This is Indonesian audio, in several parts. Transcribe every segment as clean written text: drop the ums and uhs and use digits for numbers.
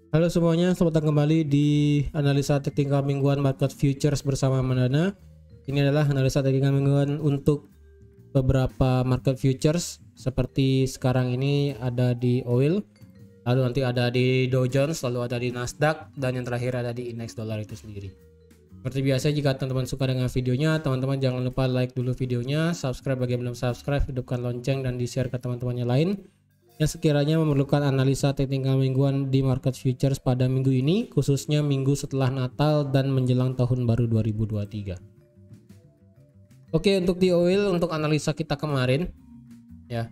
Halo semuanya, selamat datang kembali di analisa teknikal mingguan market futures bersama Mandana. Ini adalah analisa teknikal mingguan untuk beberapa market futures seperti sekarang ini ada di oil, lalu nanti ada di Dow Jones, lalu ada di Nasdaq, dan yang terakhir ada di indeks dolar itu sendiri. Seperti biasa, jika teman-teman suka dengan videonya, teman-teman jangan lupa like dulu videonya, subscribe bagi yang belum subscribe, hidupkan lonceng dan di-share ke teman-temannya lain yang sekiranya memerlukan analisa teknikal mingguan di market futures pada minggu ini, khususnya minggu setelah Natal dan menjelang tahun baru 2023. Oke, untuk di oil, untuk analisa kita kemarin ya,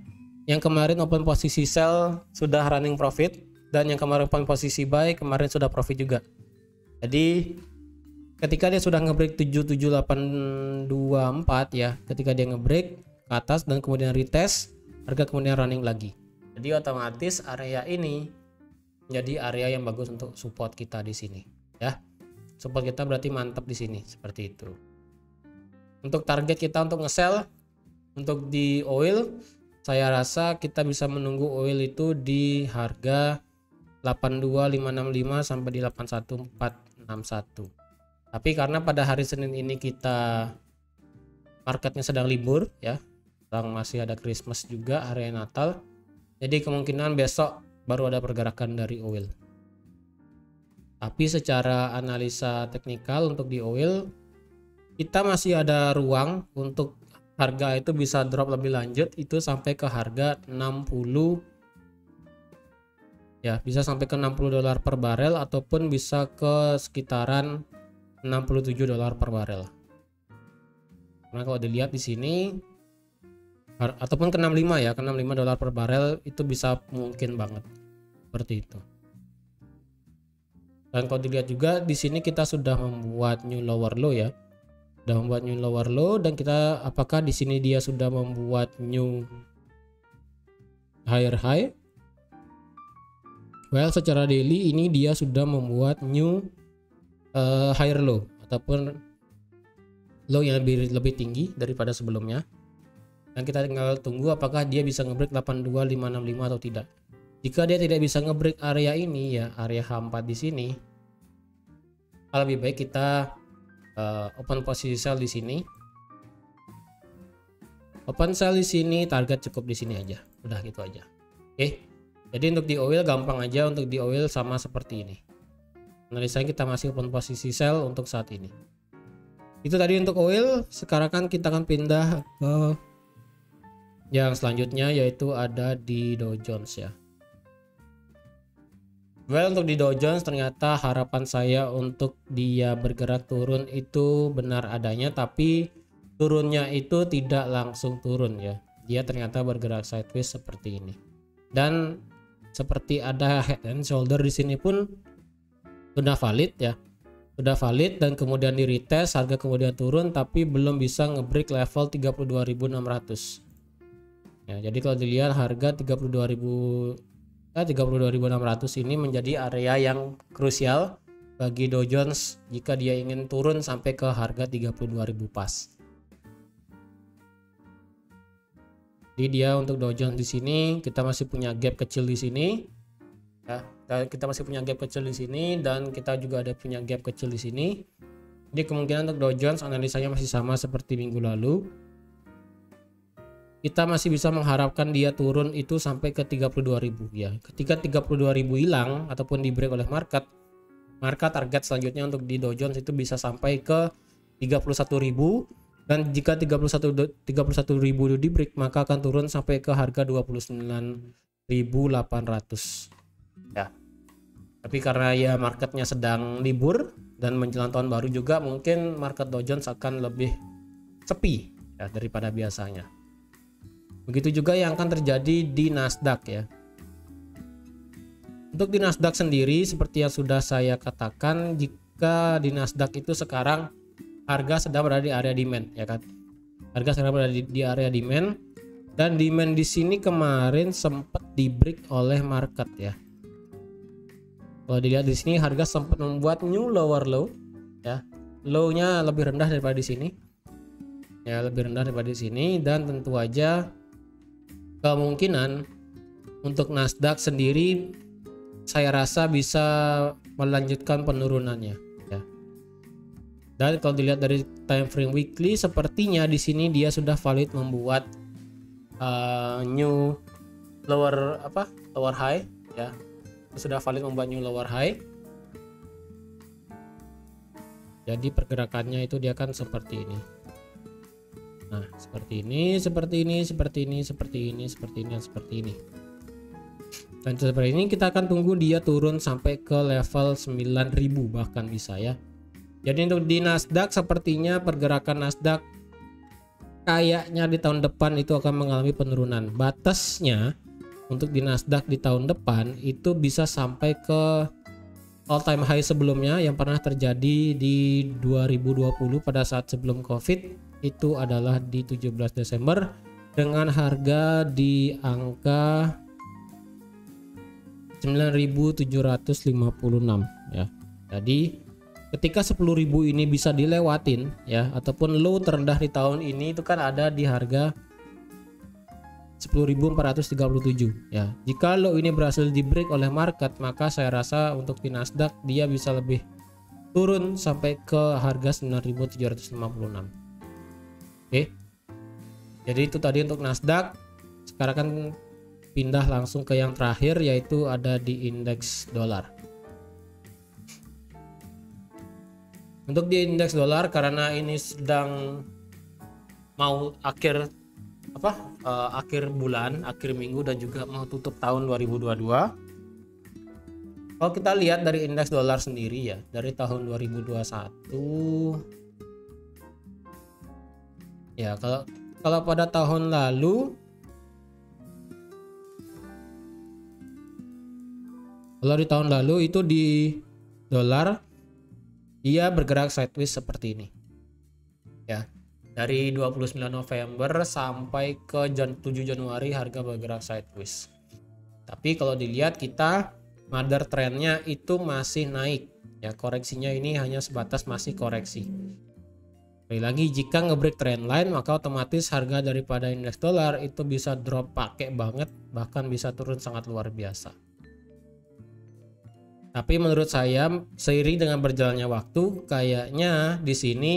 yang kemarin open posisi sell sudah running profit, dan yang kemarin open posisi buy kemarin sudah profit juga. Jadi ketika dia sudah ngebreak 77824 ya, ketika dia ngebreak ke atas dan kemudian retest, harga kemudian running lagi. Jadi otomatis area ini menjadi area yang bagus untuk support kita di sini ya. Support kita berarti mantap di sini seperti itu. Untuk target kita untuk nge-sell untuk di oil, saya rasa kita bisa menunggu oil itu di harga 82565 sampai di 81461. Tapi karena pada hari Senin ini kita marketnya sedang libur ya, sedang masih ada Christmas juga, hari Natal. Jadi kemungkinan besok baru ada pergerakan dari oil. Tapi secara analisa teknikal untuk di oil, kita masih ada ruang untuk harga itu bisa drop lebih lanjut, itu sampai ke harga 60 ya, bisa sampai ke 60 dolar per barel ataupun bisa ke sekitaran 67 dolar per barel. Karena kalau dilihat di sini ataupun ke 65 ya, ke 65 dolar per barel itu bisa mungkin banget seperti itu. Dan kalau dilihat juga di sini kita sudah membuat new lower low ya, sudah membuat new lower low, dan kita apakah di sini dia sudah membuat new higher high? Well, secara daily ini dia sudah membuat new higher low ataupun low yang lebih tinggi daripada sebelumnya. Dan kita tinggal tunggu apakah dia bisa ngebreak 82565 atau tidak. Jika dia tidak bisa ngebreak area ini ya, area H4 di sini, lebih baik kita open posisi sell di sini. Open sell di sini, target cukup di sini aja. Udah gitu aja. Oke. Jadi untuk di oil gampang aja, untuk di oil sama seperti ini. Analisanya kita masih open posisi sell untuk saat ini. Itu tadi untuk oil. Sekarang kan kita akan pindah ke yang selanjutnya, yaitu ada di Dow Jones ya. Well, untuk di Dow Jones ternyata harapan saya untuk dia bergerak turun itu benar adanya, tapi turunnya itu tidak langsung turun ya. Dia ternyata bergerak sideways seperti ini. Dan seperti ada head and shoulder di sini pun sudah valid ya. Sudah valid dan kemudian di retest, harga kemudian turun tapi belum bisa ngebreak level 32.600. Ya, jadi kalau dilihat harga 32.600 ini menjadi area yang krusial bagi Dow Jones jika dia ingin turun sampai ke harga 32.000 pas. Jadi dia untuk Dow Jones di sini kita masih punya gap kecil di sini. Ya, kita masih punya gap kecil di sini dan kita juga ada punya gap kecil di sini. Jadi kemungkinan untuk Dow Jones analisanya masih sama seperti minggu lalu. Kita masih bisa mengharapkan dia turun itu sampai ke 32.000 ya. Ketika 32.000 hilang ataupun di break oleh market, maka target selanjutnya untuk di Dow Jones itu bisa sampai ke 31.000, dan jika 31.000 di break maka akan turun sampai ke harga 29.800 ya. Tapi karena ya marketnya sedang libur dan menjelang tahun baru juga, mungkin market Dow Jones akan lebih sepi ya daripada biasanya. Begitu juga yang akan terjadi di Nasdaq ya. Untuk di Nasdaq sendiri seperti yang sudah saya katakan, jika di Nasdaq itu sekarang harga sedang berada di area demand ya kan. Harga sedang berada di area demand, dan demand di sini kemarin sempat di break oleh market ya. Kalau dilihat di sini harga sempat membuat new lower low ya. Low-nya lebih rendah daripada di sini. Ya, lebih rendah daripada di sini, dan tentu aja kemungkinan untuk Nasdaq sendiri saya rasa bisa melanjutkan penurunannya ya. Dan kalau dilihat dari time frame weekly, sepertinya di sini dia sudah valid membuat new lower high ya. Sudah valid membuat new lower high. Jadi pergerakannya itu dia kan seperti ini. Nah, seperti ini, seperti ini, seperti ini, seperti ini, seperti ini, dan seperti ini. Dan seperti ini kita akan tunggu dia turun sampai ke level 9.000 bahkan bisa ya. Jadi untuk di Nasdaq sepertinya pergerakan Nasdaq kayaknya di tahun depan itu akan mengalami penurunan. Batasnya untuk di Nasdaq di tahun depan itu bisa sampai ke all time high sebelumnya yang pernah terjadi di 2020 pada saat sebelum Covid. Itu adalah di 17 Desember dengan harga di angka 9.756 ya. Jadi ketika 10.000 ini bisa dilewatin ya, ataupun low terendah di tahun ini itu kan ada di harga 10.437 ya. Jika low ini berhasil di break oleh market, maka saya rasa untuk di Nasdaq dia bisa lebih turun sampai ke harga 9.756. Oke. Jadi itu tadi untuk Nasdaq. Sekarang kan pindah langsung ke yang terakhir, yaitu ada di indeks dolar. Untuk di indeks dolar, karena ini sedang mau akhir bulan, akhir minggu, dan juga mau tutup tahun 2022. Kalau kita lihat dari indeks dolar sendiri ya, dari tahun 2021 ya, kalau pada tahun lalu, kalau di tahun lalu itu di dolar dia bergerak sideways seperti ini ya. Dari 29 November sampai ke 7 Januari harga bergerak sideways. Tapi kalau dilihat kita mother trendnya itu masih naik ya, koreksinya ini hanya sebatas masih koreksi. Sekali lagi, jika ngebreak trendline maka otomatis harga daripada indeks dolar itu bisa drop pakai banget, bahkan bisa turun sangat luar biasa. Tapi menurut saya seiring dengan berjalannya waktu, kayaknya di sini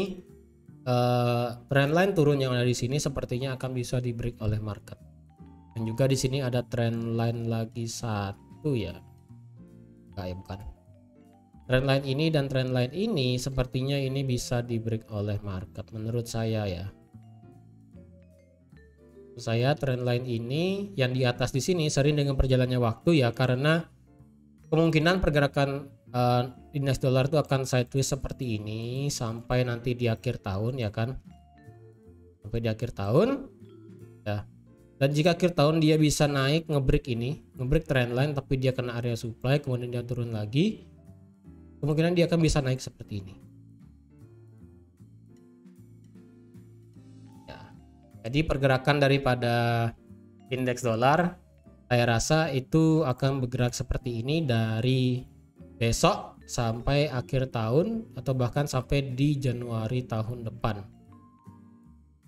trendline turun yang ada di sini sepertinya akan bisa di break oleh market. Dan juga di sini ada trendline lagi satu ya. Bukan. Trendline ini dan trendline ini sepertinya ini bisa di break oleh market menurut saya ya. Saya trendline ini yang di atas di sini sering dengan perjalannya waktu ya, karena kemungkinan pergerakan indeks dolar itu akan sideways seperti ini sampai nanti di akhir tahun ya kan, sampai di akhir tahun ya. Dan jika akhir tahun dia bisa naik ngebreak trendline, tapi dia kena area supply kemudian dia turun lagi, kemungkinan dia akan bisa naik seperti ini ya. Jadi pergerakan daripada indeks dolar saya rasa itu akan bergerak seperti ini dari besok sampai akhir tahun atau bahkan sampai di Januari tahun depan.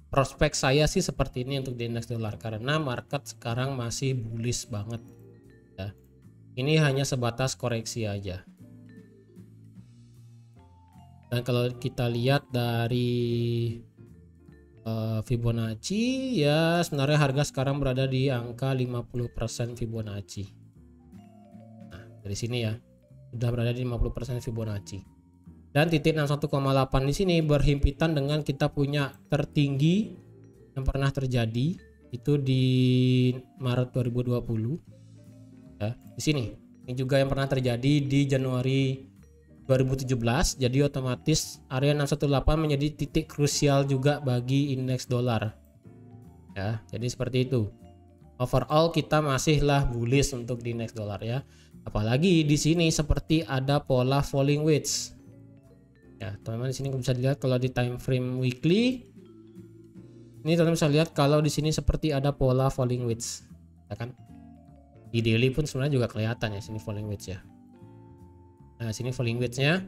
Prospek saya sih seperti ini untuk di indeks dolar karena market sekarang masih bullish banget ya. Ini hanya sebatas koreksi aja. Dan kalau kita lihat dari Fibonacci ya, sebenarnya harga sekarang berada di angka 50% Fibonacci. Nah, dari sini ya sudah berada di 50% Fibonacci. Dan titik 61,8 di sini berhimpitan dengan kita punya tertinggi yang pernah terjadi itu di Maret 2020 ya. Di sini ini juga yang pernah terjadi di Januari 2017. Jadi otomatis area 618 menjadi titik krusial juga bagi indeks dolar ya. Jadi seperti itu. Overall kita masihlah bullish untuk di indeks dolar ya. Apalagi di sini seperti ada pola falling wedge ya. Teman-teman di sini bisa dilihat kalau di time frame weekly ini teman-teman bisa lihat kalau di sini seperti ada pola falling wedge ya kan. Di daily pun sebenarnya juga kelihatan ya sini falling wedge ya. Nah, sini falling wedge-nya.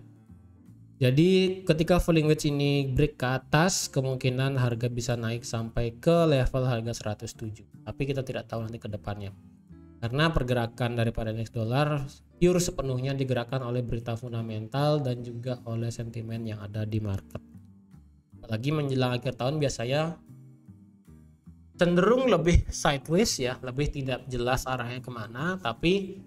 Jadi ketika falling wedge ini break ke atas, kemungkinan harga bisa naik sampai ke level harga 107. Tapi kita tidak tahu nanti ke depannya. Karena pergerakan daripada indeks dolar pure sepenuhnya digerakkan oleh berita fundamental dan juga oleh sentimen yang ada di market. Apalagi menjelang akhir tahun biasanya cenderung lebih sideways ya, lebih tidak jelas arahnya kemana. Tapi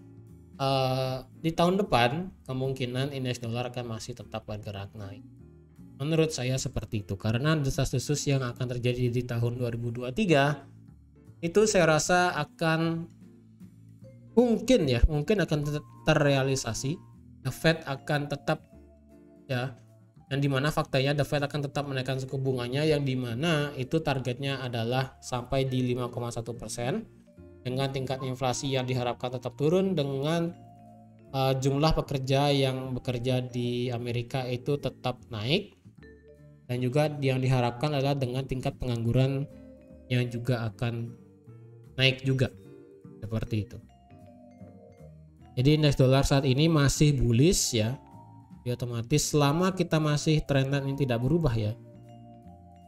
di tahun depan kemungkinan indeks dolar akan masih tetap bergerak naik. Menurut saya seperti itu, karena desas-desus yang akan terjadi di tahun 2023 itu saya rasa akan mungkin akan terrealisasi. The Fed akan tetap ya, yang dimana faktanya The Fed akan tetap menaikkan suku bunganya, yang dimana itu targetnya adalah sampai di 5,1%, dengan tingkat inflasi yang diharapkan tetap turun, dengan jumlah pekerja yang bekerja di Amerika itu tetap naik, dan juga yang diharapkan adalah dengan tingkat pengangguran yang juga akan naik juga, seperti itu. Jadi indeks dolar saat ini masih bullish ya. Otomatis selama kita masih trendline ini tidak berubah ya.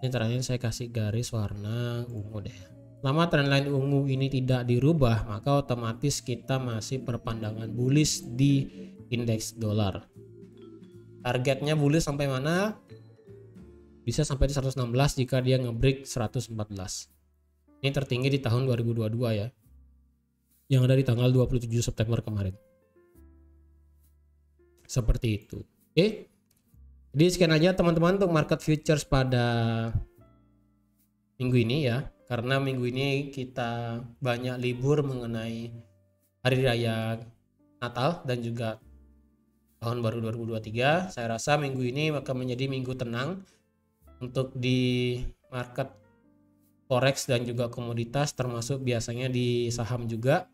Ini terakhir saya kasih garis warna ungu deh. Selama trendline ungu ini tidak dirubah, maka otomatis kita masih berpandangan bullish di indeks dolar. Targetnya bullish sampai mana? Bisa sampai di 116 jika dia ngebreak 114. Ini tertinggi di tahun 2022 ya, yang ada di tanggal 27 September kemarin. Seperti itu. Oke. Jadi sekian aja teman-teman untuk market futures pada minggu ini ya. Karena minggu ini kita banyak libur mengenai hari raya Natal dan juga tahun baru 2023. Saya rasa minggu ini akan menjadi minggu tenang untuk di market forex dan juga komoditas, termasuk biasanya di saham juga.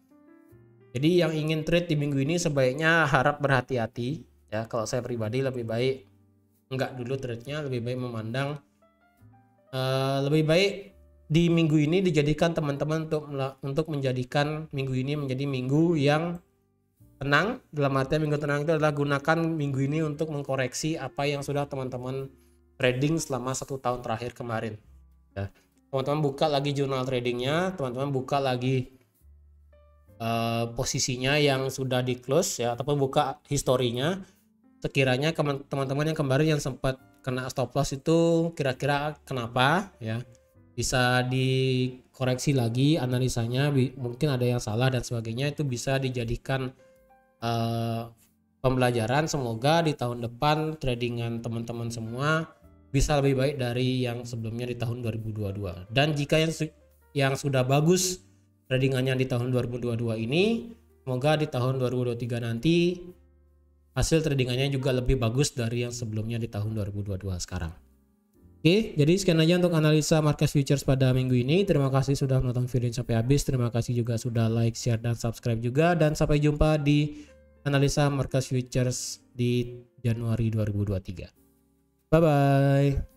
Jadi yang ingin trade di minggu ini sebaiknya harap berhati-hati ya. Kalau saya pribadi lebih baik enggak dulu trade-nya, lebih baik memandang lebih baik di minggu ini dijadikan teman-teman untuk menjadikan minggu ini menjadi minggu yang tenang. Dalam artian minggu tenang itu adalah gunakan minggu ini untuk mengkoreksi apa yang sudah teman-teman trading selama 1 tahun terakhir kemarin ya. Teman-teman buka lagi jurnal tradingnya, teman-teman buka lagi posisinya yang sudah di close ya, ataupun buka historinya. Sekiranya teman-teman yang kemarin yang sempat kena stop loss itu kira-kira kenapa ya, bisa dikoreksi lagi analisanya, mungkin ada yang salah dan sebagainya, itu bisa dijadikan pembelajaran. Semoga di tahun depan tradingan teman-teman semua bisa lebih baik dari yang sebelumnya di tahun 2022. Dan jika yang sudah bagus tradingannya di tahun 2022 ini, semoga di tahun 2023 nanti hasil tradingannya juga lebih bagus dari yang sebelumnya di tahun 2022 sekarang. Oke, jadi sekian aja untuk analisa market futures pada minggu ini. Terima kasih sudah menonton video ini sampai habis. Terima kasih juga sudah like, share, dan subscribe juga. Dan sampai jumpa di analisa market futures di Januari 2023. Bye-bye.